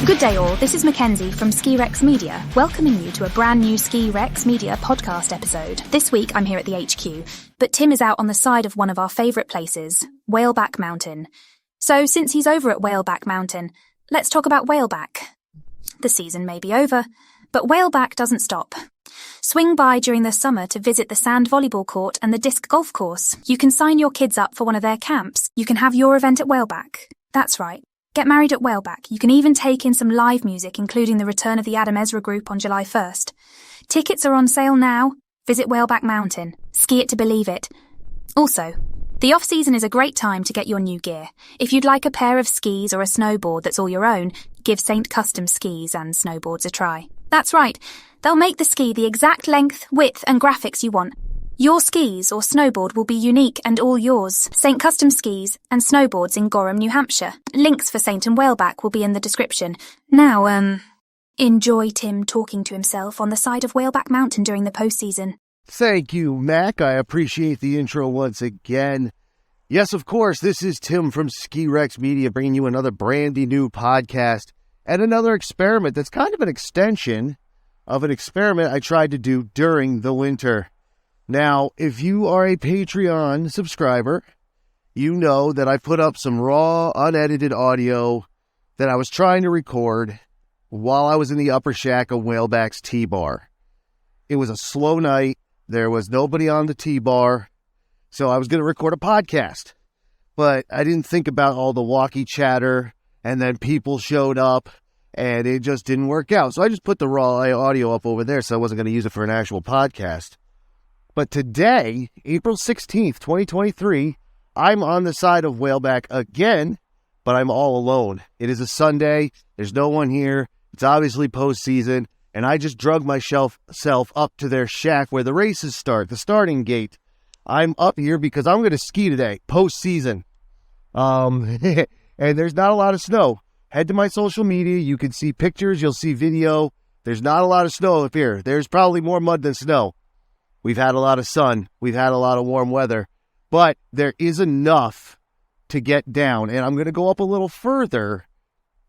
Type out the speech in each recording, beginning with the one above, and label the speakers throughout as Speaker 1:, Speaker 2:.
Speaker 1: Good day all, this is Mackenzie from Ski Rex Media, welcoming you to a brand new Ski Rex Media podcast episode. This week I'm here at the HQ, but Tim is out on the side of one of our favourite places, Whaleback Mountain. So since he's over at Whaleback Mountain, let's talk about Whaleback. The season may be over, but Whaleback doesn't stop. Swing by during the summer to visit the sand volleyball court and the disc golf course. You can sign your kids up for one of their camps. You can have your event at Whaleback. That's right. Get married at Whaleback. You can even take in some live music, including the return of the Adam Ezra Group on July 1st. Tickets are on sale now. Visit Whaleback Mountain. Ski it to believe it. Also, the off-season is a great time to get your new gear. If you'd like a pair of skis or a snowboard that's all your own, give Saint Custom Skis and Snowboards a try. That's right. They'll make the ski the exact length, width and graphics you want. Your skis or snowboard will be unique and all yours. Saint Custom Skis and Snowboards in Gorham, New Hampshire. Links for Saint and Whaleback will be in the description. Now, enjoy Tim talking to himself on the side of Whaleback Mountain during the postseason.
Speaker 2: Thank you, Mac. I appreciate the intro once again. Yes, of course, this is Tim from Ski Rex Media bringing you another brandy new podcast and another experiment that's kind of an extension of an experiment I tried to do during the winter. Now, if you are a Patreon subscriber, you know that I put up some raw, unedited audio that I was trying to record while I was in the upper shack of Whaleback's T-Bar. It was a slow night. There was nobody on the T-Bar, so I was going to record a podcast. But I didn't think about all the walkie chatter, and then people showed up, and it just didn't work out. So I just put the raw audio up over there, so I wasn't going to use it for an actual podcast. But today, April 16th, 2023, I'm on the side of Whaleback again, but I'm all alone. It is a Sunday. There's no one here. It's obviously postseason, and I just drug myself up to their shack where the races start, the starting gate. I'm up here because I'm going to ski today, postseason. And there's not a lot of snow. Head to my social media. You can see pictures. You'll see video. There's not a lot of snow up here. There's probably more mud than snow. We've had a lot of sun. We've had a lot of warm weather. But there is enough to get down. And I'm going to go up a little further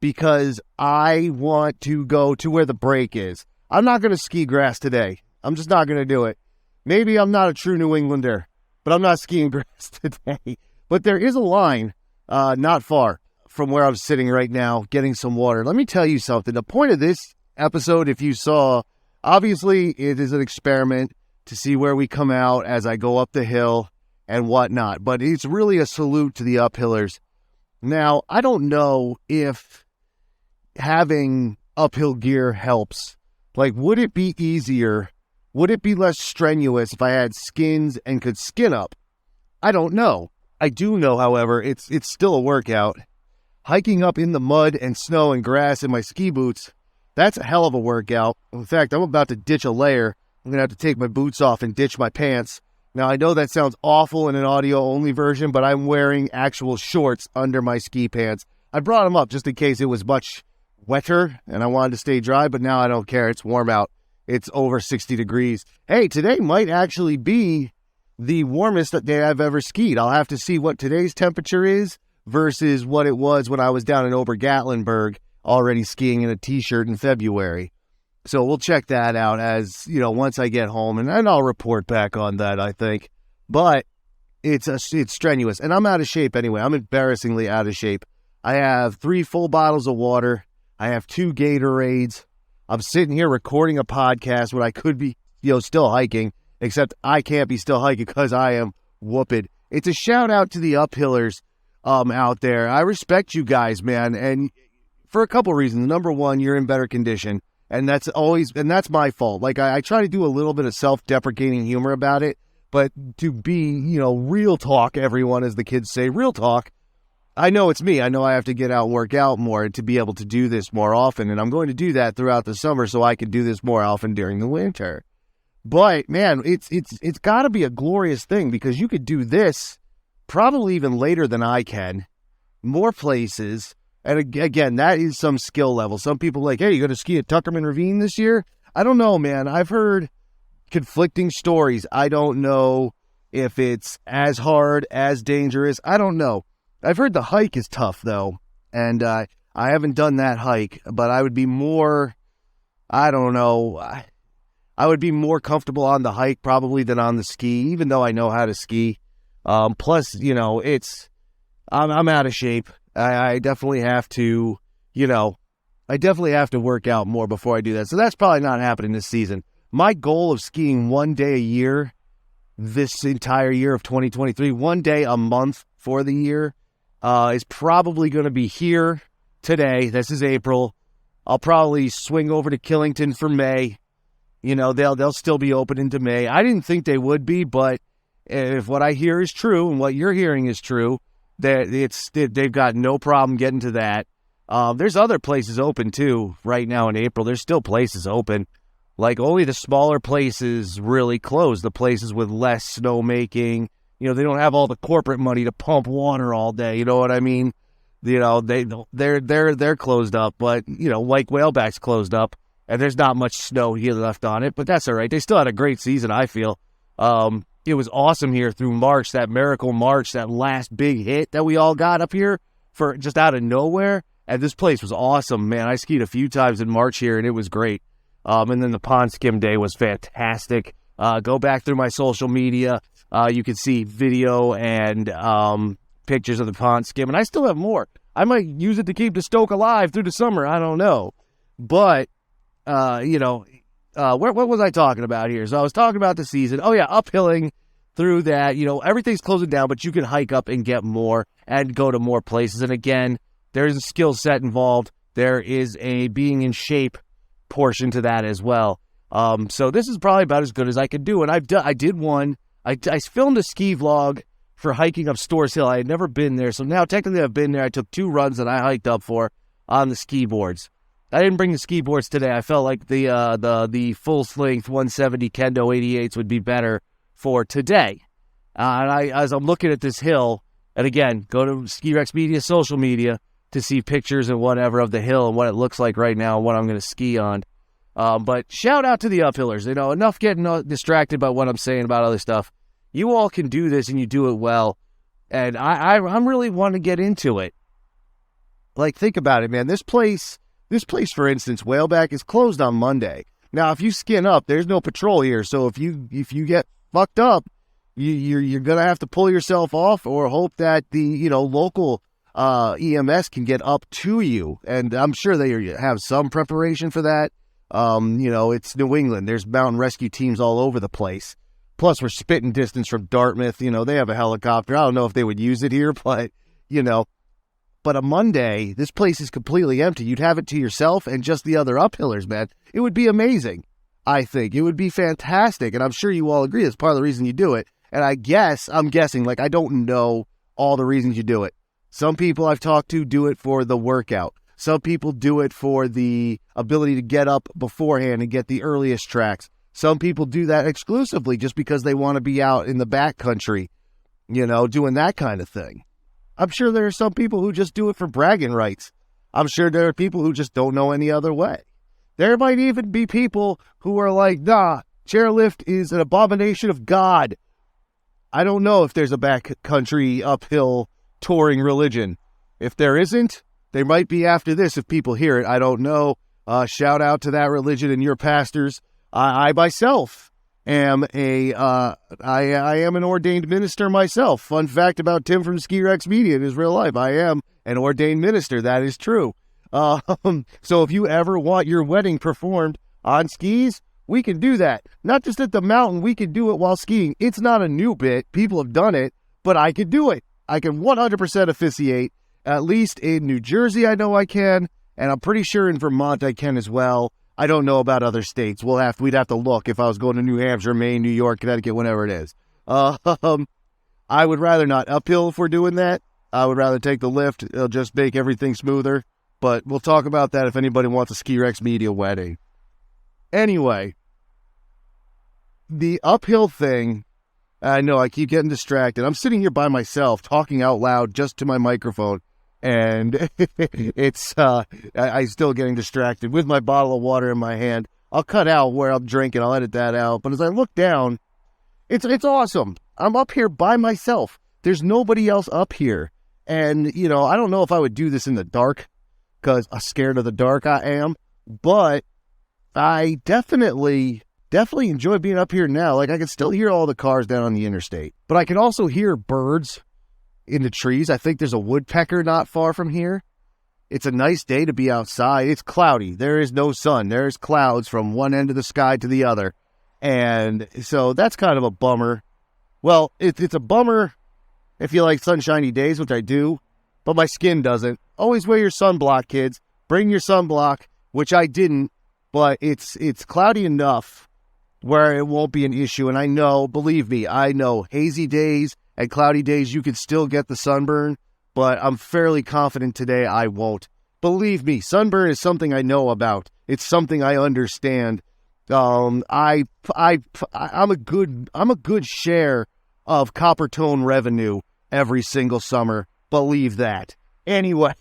Speaker 2: because I want to go to where the break is. I'm not going to ski grass today. I'm just not going to do it. Maybe I'm not a true New Englander, but I'm not skiing grass today. But there is a line not far from where I'm sitting right now getting some water. Let me tell you something. The point of this episode, if you saw, obviously it is an experiment to see where we come out as I go up the hill and whatnot. But it's really a salute to the uphillers. Now, I don't know if having uphill gear helps. Like, would it be easier? Would it be less strenuous if I had skins and could skin up? I don't know. I do know, however, it's still a workout. Hiking up in the mud and snow and grass in my ski boots, that's a hell of a workout. In fact, I'm about to ditch a layer. I'm going to have to take my boots off and ditch my pants. Now, I know that sounds awful in an audio-only version, but I'm wearing actual shorts under my ski pants. I brought them up just in case it was much wetter and I wanted to stay dry, but now I don't care. It's warm out. It's over 60 degrees. Hey, today might actually be the warmest day I've ever skied. I'll have to see what today's temperature is versus what it was when I was down in Obergatlinburg already skiing in a t-shirt in February. So we'll check that out as, you know, once I get home, and I'll report back on that, I think. But it's strenuous, and I'm out of shape anyway. I'm embarrassingly out of shape. I have 3 full bottles of water. I have 2 Gatorades. I'm sitting here recording a podcast when I could be, still hiking, except I can't be still hiking because I am whooped. It's a shout out to the uphillers out there. I respect you guys, man, and for a couple reasons. Number one, you're in better condition. And that's my fault. Like, I try to do a little bit of self-deprecating humor about it, but to be, real talk, everyone, as the kids say, real talk, I know it's me. I know I have to get out and work out more to be able to do this more often, and I'm going to do that throughout the summer so I can do this more often during the winter. But, man, it's got to be a glorious thing because you could do this probably even later than I can, more places. And again, that is some skill level. Some people are like, hey, you going to ski at Tuckerman Ravine this year? I don't know, man. I've heard conflicting stories. I don't know if it's as hard, as dangerous. I don't know. I've heard the hike is tough, though. And I haven't done that hike, but I would be more, I don't know, I would be more comfortable on the hike probably than on the ski, even though I know how to ski. Plus, I'm out of shape. I definitely have to, work out more before I do that. So that's probably not happening this season. My goal of skiing one day a year this entire year of 2023, one day a month for the year, is probably going to be here today. This is April. I'll probably swing over to Killington for May. They'll still be open into May. I didn't think they would be, but if what I hear is true and what you're hearing is true, they've got no problem getting to that. There's other places open too right now in April. There's still places open. Like only the smaller places really close. The places with less snowmaking, they don't have all the corporate money to pump water all day. You know what I mean? They're closed up, but like Whaleback's closed up, and there's not much snow here left on it. But that's all right. They still had a great season, I feel. It was awesome here through March, that miracle March, that last big hit that we all got up here for just out of nowhere. And this place was awesome, man. I skied a few times in March here, and it was great. And then the pond skim day was fantastic. Go back through my social media. You can see video and pictures of the pond skim. And I still have more. I might use it to keep the stoke alive through the summer. I don't know. But, what was I talking about here? So I was talking about the season. Oh, yeah, uphilling through that. Everything's closing down, but you can hike up and get more and go to more places. And again, there's a skill set involved. There is a being in shape portion to that as well. So this is probably about as good as I could do. And I did one. I filmed a ski vlog for hiking up Stores Hill. I had never been there. So now technically I've been there. I took 2 runs that I hiked up for on the ski boards. I didn't bring the ski boards today. I felt like the full-length 170 Kendo 88s would be better for today. As I'm looking at this hill, and again, go to Ski Rex Media social media to see pictures and whatever of the hill and what it looks like right now and what I'm going to ski on. But shout out to the uphillers. Enough getting distracted by what I'm saying about other stuff. You all can do this and you do it well. And I'm really wanting to get into it. Like, think about it, man. This place, for instance, Whaleback, is closed on Monday. Now, if you skin up, there's no patrol here. So if you get fucked up, you're going to have to pull yourself off or hope that the, local EMS can get up to you. And I'm sure they have some preparation for that. It's New England. There's mountain rescue teams all over the place. Plus, we're spitting distance from Dartmouth. They have a helicopter. I don't know if they would use it here, but, But a Monday, this place is completely empty. You'd have it to yourself and just the other uphillers, man. It would be amazing, I think. It would be fantastic, and I'm sure you all agree that's part of the reason you do it. And I'm guessing, I don't know all the reasons you do it. Some people I've talked to do it for the workout. Some people do it for the ability to get up beforehand and get the earliest tracks. Some people do that exclusively just because they want to be out in the backcountry, doing that kind of thing. I'm sure there are some people who just do it for bragging rights. I'm sure there are people who just don't know any other way. There might even be people who are like, nah, chairlift is an abomination of God. I don't know if there's a backcountry uphill touring religion. If there isn't, there might be after this if people hear it. I don't know. Shout out to that religion and your pastors. I myself am I am an ordained minister myself. Fun fact about Tim from Ski Rex Media in his real life. I am an ordained minister. That is true. So if you ever want your wedding performed on skis, we can do that. Not just at the mountain, we can do it while skiing. It's not a new bit. People have done it, but I can do it. I can 100% officiate. At least in New Jersey, I know I can, and I'm pretty sure in Vermont I can as well. I don't know about other states. We'd have to look if I was going to New Hampshire, Maine, New York, Connecticut, whenever it is. I would rather not uphill if we're doing that. I would rather take the lift. It'll just make everything smoother. But we'll talk about that if anybody wants a Ski Rex Media wedding. Anyway, the uphill thing, I know I keep getting distracted. I'm sitting here by myself talking out loud just to my microphone. And it's I'm still getting distracted with my bottle of water in my hand. I'll cut out where I'm drinking. I'll edit that out. But as I look down, it's awesome. I'm up here by myself. There's nobody else up here. And, I don't know if I would do this in the dark because I'm scared of the dark I am. But I definitely enjoy being up here now. Like, I can still hear all the cars down on the interstate. But I can also hear birds in the trees. I think there's a woodpecker not far from here. It's a nice day to be outside. It's cloudy. There is no sun. There's clouds from one end of the sky to the other. And so that's kind of a bummer. Well, it's a bummer if you like sunshiny days, which I do, but my skin doesn't. Always wear your sunblock, kids. Bring your sunblock, which I didn't, but it's cloudy enough where it won't be an issue. And I know, believe me, I know hazy days and cloudy days, you could still get the sunburn, but I'm fairly confident today I won't. Believe me, sunburn is something I know about. It's something I understand. I'm a good share of copper tone revenue every single summer. Believe that. Anyway,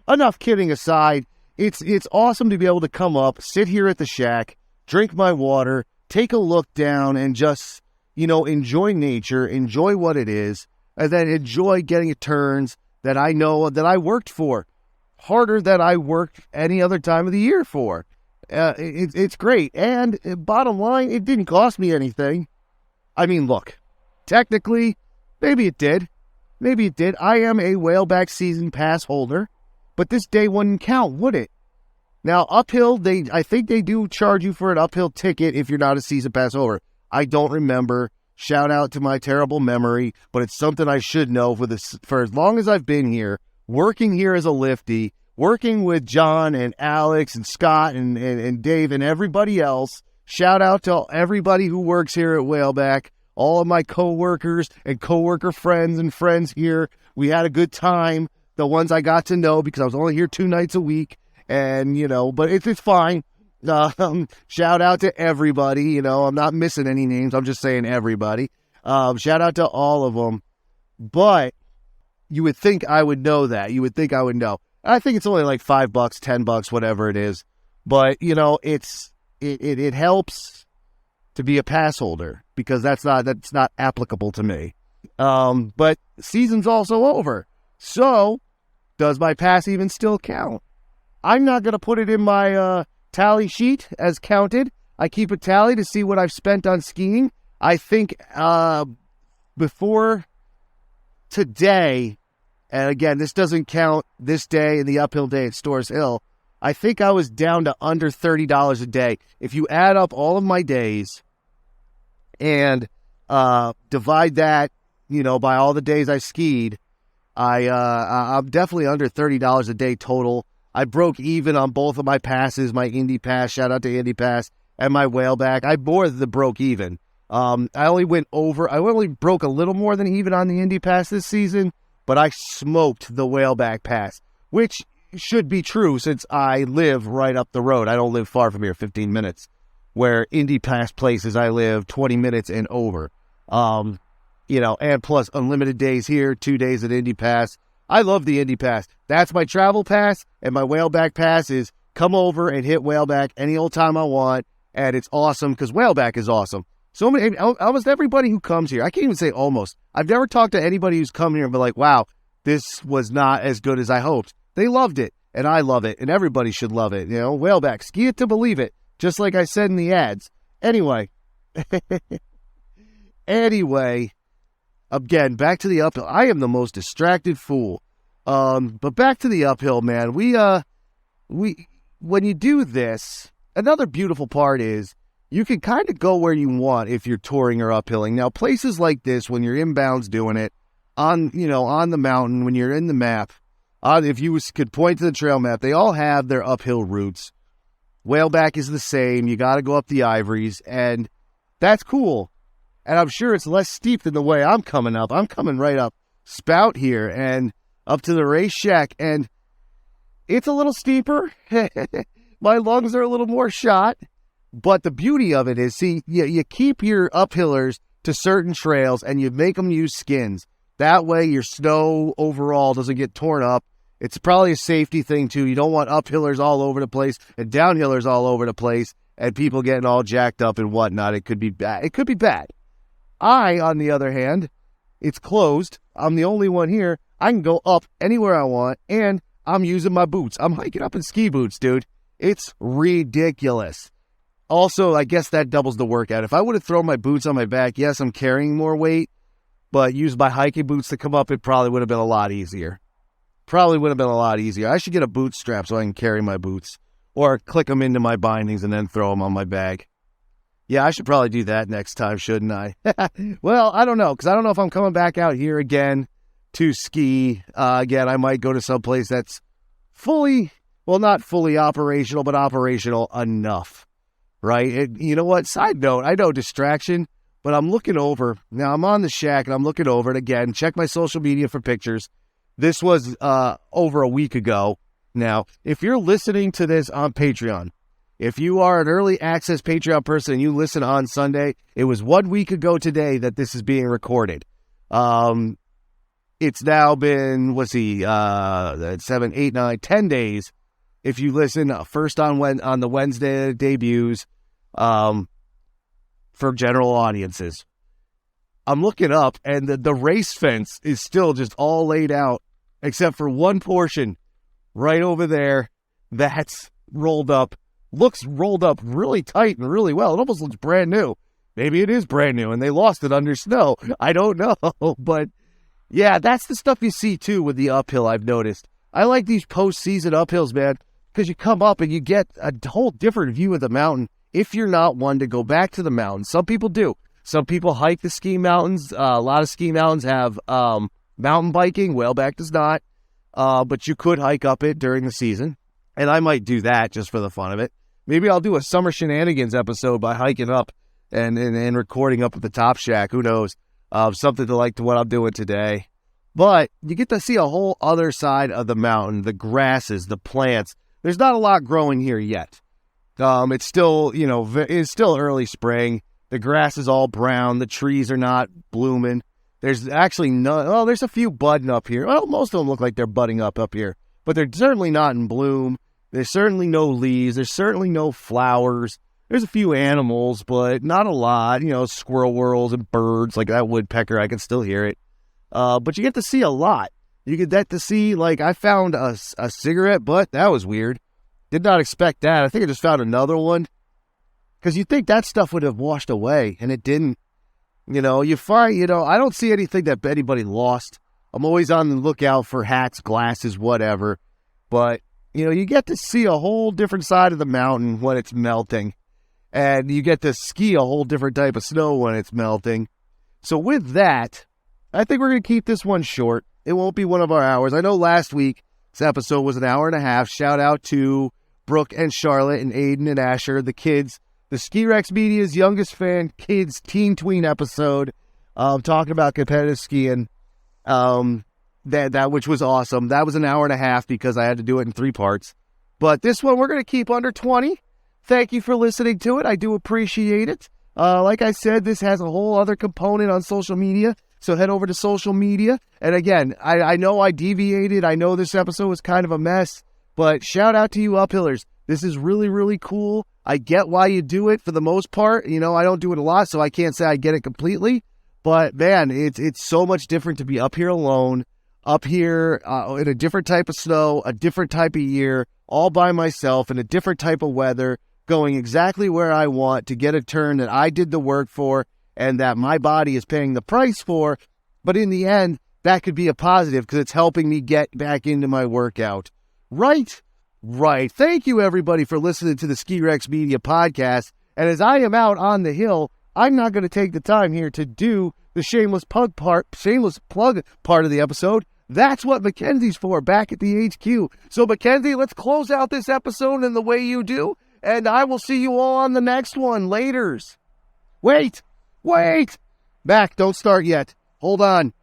Speaker 2: enough kidding aside. It's awesome to be able to come up, sit here at the shack, drink my water, take a look down, and just, enjoy nature, enjoy what it is, and then enjoy getting turns that I know that I worked for, harder than I worked any other time of the year for. It's great. And bottom line, it didn't cost me anything. I mean, look, technically, maybe it did. I am a Whaleback season pass holder, but this day wouldn't count, would it? Now, uphill, I think they do charge you for an uphill ticket if you're not a season pass holder. I don't remember. Shout out to my terrible memory, but it's something I should know for as long as I've been here, working here as a lifty, working with John and Alex and Scott and Dave and everybody else. Shout out to everybody who works here at Whaleback, all of my coworkers and coworker friends and friends here. We had a good time, the ones I got to know because I was only here 2 nights a week, and, but it's fine. Shout out to everybody. I'm not missing any names. I'm just saying everybody. Shout out to all of them. But you would think I would know that. You would think I would know. I think it's only like $5, $10, whatever it is. But, it helps to be a pass holder because that's not applicable to me. But season's also over. So does my pass even still count? I'm not going to put it in my tally sheet as counted. I keep a tally to see what I've spent on skiing. I think before today, and again, this doesn't count this day and the uphill day at Storrs Hill, I think I was down to under $30 a day. If you add up all of my days and divide that, by all the days I skied, I'm definitely under $30 a day total. I broke even on both of my passes, my Indy Pass, shout out to Indy Pass, and my Whaleback. I more than broke even. I only broke a little more than even on the Indy Pass this season, but I smoked the Whaleback Pass, which should be true since I live right up the road. I don't live far from here, 15 minutes, where Indy Pass places I live 20 minutes and over. And plus unlimited days here, 2 days at Indy Pass. I love the Indy Pass. That's my travel pass, and my Whaleback Pass is come over and hit Whaleback any old time I want, and it's awesome because Whaleback is awesome. Almost everybody who comes here, I can't even say almost. I've never talked to anybody who's come here and been like, wow, this was not as good as I hoped. They loved it, and I love it, and everybody should love it. Whaleback, ski it to believe it, just like I said in the ads. Anyway, again, back to the uphill. I am the most distracted fool. But back to the uphill, man. When you do this, another beautiful part is you can kind of go where you want if you're touring or uphilling. Now, places like this, when you're inbounds doing it on the mountain, when you're in the map, if you could point to the trail map, they all have their uphill routes. Whaleback is the same. You got to go up the Ivories, and that's cool. And I'm sure it's less steep than the way I'm coming up. I'm coming right up Spout here and up to the race shack, and it's a little steeper. My lungs are a little more shot. But the beauty of it is, you keep your uphillers to certain trails, and you make them use skins. That way your snow overall doesn't get torn up. It's probably a safety thing, too. You don't want uphillers all over the place and downhillers all over the place and people getting all jacked up and whatnot. It could be bad. On the other hand, it's closed. I'm the only one here. I can go up anywhere I want, and I'm using my boots. I'm hiking up in ski boots, dude. It's ridiculous. Also, I guess that doubles the workout. If I would have thrown my boots on my back, yes, I'm carrying more weight, but used my hiking boots to come up, it probably would have been a lot easier. I should get a boot strap so I can carry my boots or click them into my bindings and then throw them on my bag. Yeah, I should probably do that next time, shouldn't I? Well, I don't know, because I don't know if I'm coming back out here again to ski. Again, I might go to some place that's not fully operational, but operational enough, right? You know what? Side note, I know distraction, but I'm looking over. Now, I'm on the shack, and I'm looking over it again. Check my social media for pictures. This was over a week ago. Now, if you're listening to this on Patreon, if you are an early access Patreon person and you listen on Sunday, it was 1 week ago today that this is being recorded. It's now been, 7, 8, 9, 10 days. If you listen first on the Wednesday debuts for general audiences. I'm looking up, and the race fence is still just all laid out, except for one portion right over there that's rolled up. Looks rolled up really tight and really well. It almost looks brand new. Maybe it is brand new, and they lost it under snow. I don't know, but yeah, that's the stuff you see, too, with the uphill, I've noticed. I like these postseason uphills, man, because you come up and you get a whole different view of the mountain if you're not one to go back to the mountain. Some people do. Some people hike the ski mountains. A lot of ski mountains have mountain biking. Whaleback does not. But you could hike up it during the season. And I might do that just for the fun of it. Maybe I'll do a summer shenanigans episode by hiking up and recording up at the Top Shack. Who knows? Something to what I'm doing today. But you get to see a whole other side of the mountain. The grasses, the plants. There's not a lot growing here yet. It's still, it's still early spring. The grass is all brown. The trees are not blooming. There's actually there's a few budding up here. Well, most of them look like they're budding up here. But they're certainly not in bloom. There's certainly no leaves. There's certainly no flowers. There's a few animals, but not a lot. Squirrel whirls and birds like that woodpecker. I can still hear it. But you get to see a lot. You get to see, I found a cigarette butt. That was weird. Did not expect that. I think I just found another one. Because you'd think that stuff would have washed away, and it didn't. You find, I don't see anything that anybody lost. I'm always on the lookout for hats, glasses, whatever. But, you get to see a whole different side of the mountain when it's melting. And you get to ski a whole different type of snow when it's melting. So with that, I think we're going to keep this one short. It won't be one of our hours. I know last week's episode was an hour and a half. Shout out to Brooke and Charlotte and Aiden and Asher, the kids. The Ski Rex Media's youngest fan kids teen tween episode, talking about competitive skiing, that which was awesome. That was an hour and a half because I had to do it in 3 parts. But this one we're going to keep under 20. Thank you for listening to it. I do appreciate it. Like I said, this has a whole other component on social media. So head over to social media. And again, I know I deviated. I know this episode was kind of a mess. But shout out to you uphillers. This is really, really cool. I get why you do it for the most part. I don't do it a lot, so I can't say I get it completely. But, man, it's so much different to be up here alone, up here in a different type of snow, a different type of year, all by myself in a different type of weather, going exactly where I want to get a turn that I did the work for and that my body is paying the price for. But in the end, that could be a positive because it's helping me get back into my workout. Right? Right. Thank you, everybody, for listening to the Ski Rex Media podcast. And as I am out on the hill, I'm not going to take the time here to do the shameless plug part of the episode. That's what Mackenzie's for back at the HQ. So, Mackenzie, let's close out this episode in the way you do, and I will see you all on the next one. Laters. Wait. Mac, don't start yet. Hold on.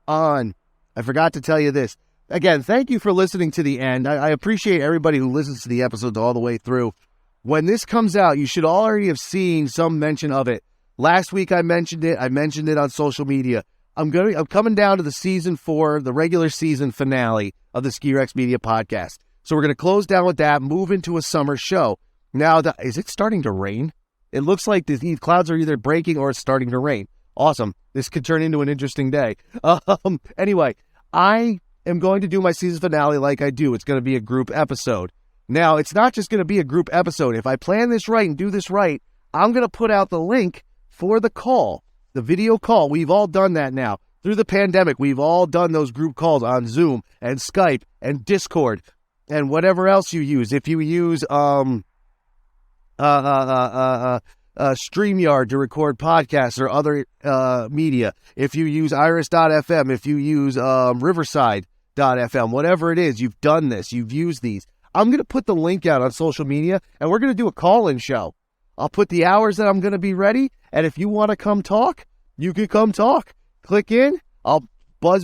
Speaker 2: I forgot to tell you this. Again, thank you for listening to the end. I appreciate everybody who listens to the episodes all the way through. When this comes out, you should already have seen some mention of it. Last week I mentioned it. I mentioned it on social media. I'm coming down to the season 4, the regular season finale of the Ski Rex Media podcast. So we're going to close down with that, move into a summer show. Now, is it starting to rain? It looks like the clouds are either breaking or it's starting to rain. Awesome. This could turn into an interesting day. Anyway, I am going to do my season finale like I do. It's going to be a group episode. Now, it's not just going to be a group episode. If I plan this right and do this right, I'm going to put out the link for the call, the video call. We've all done that now. Through the pandemic, we've all done those group calls on Zoom and Skype and Discord and whatever else you use. If you use StreamYard to record podcasts or other media, if you use Iris.fm, if you use Riverside.fm, whatever it is, you've done this, you've used these. I'm going to put the link out on social media, and we're going to do a call-in show. I'll put the hours that I'm going to be ready, and if you want to come talk, you can come talk. Click in, I'll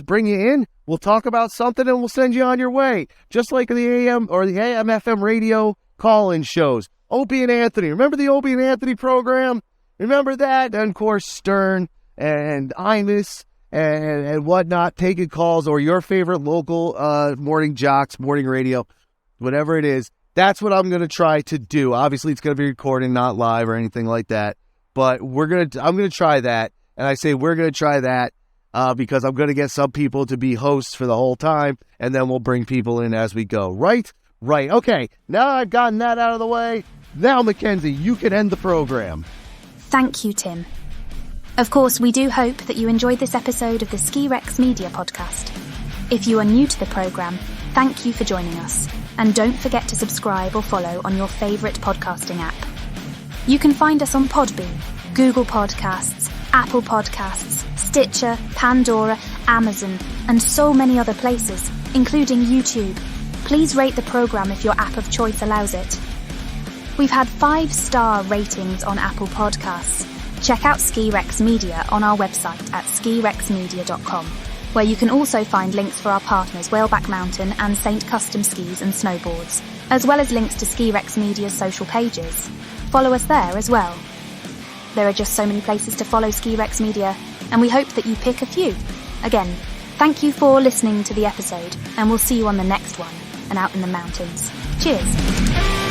Speaker 2: bring you in, we'll talk about something, and we'll send you on your way. Just like the AM or the AM FM radio call-in shows. Opie and Anthony. Remember the Opie and Anthony program? Remember that? And, of course, Stern and Imus and whatnot, taking calls, or your favorite local morning jocks, morning radio, whatever it is. That's what I'm going to try to do. Obviously, it's going to be recorded, not live or anything like that. But I'm going to try that. And I say we're going to try that because I'm going to get some people to be hosts for the whole time, and then we'll bring people in as we go. Right? Right. Okay, now I've gotten that out of the way. Now, Mackenzie, you can end the program.
Speaker 1: Thank you, Tim. Of course, we do hope that you enjoyed this episode of the Ski Rex Media podcast. If you are new to the program, thank you for joining us. And don't forget to subscribe or follow on your favourite podcasting app. You can find us on Podbean, Google Podcasts, Apple Podcasts, Stitcher, Pandora, Amazon, and so many other places, including YouTube. Please rate the program if your app of choice allows it. We've had 5-star ratings on Apple Podcasts. Check out Ski Rex Media on our website at skirexmedia.com, where you can also find links for our partners Whaleback Mountain and Saint Custom Skis and Snowboards, as well as links to Ski Rex Media's social pages. Follow us there as well. There are just so many places to follow Ski Rex Media, and we hope that you pick a few. Again, thank you for listening to the episode, and we'll see you on the next one and out in the mountains. Cheers.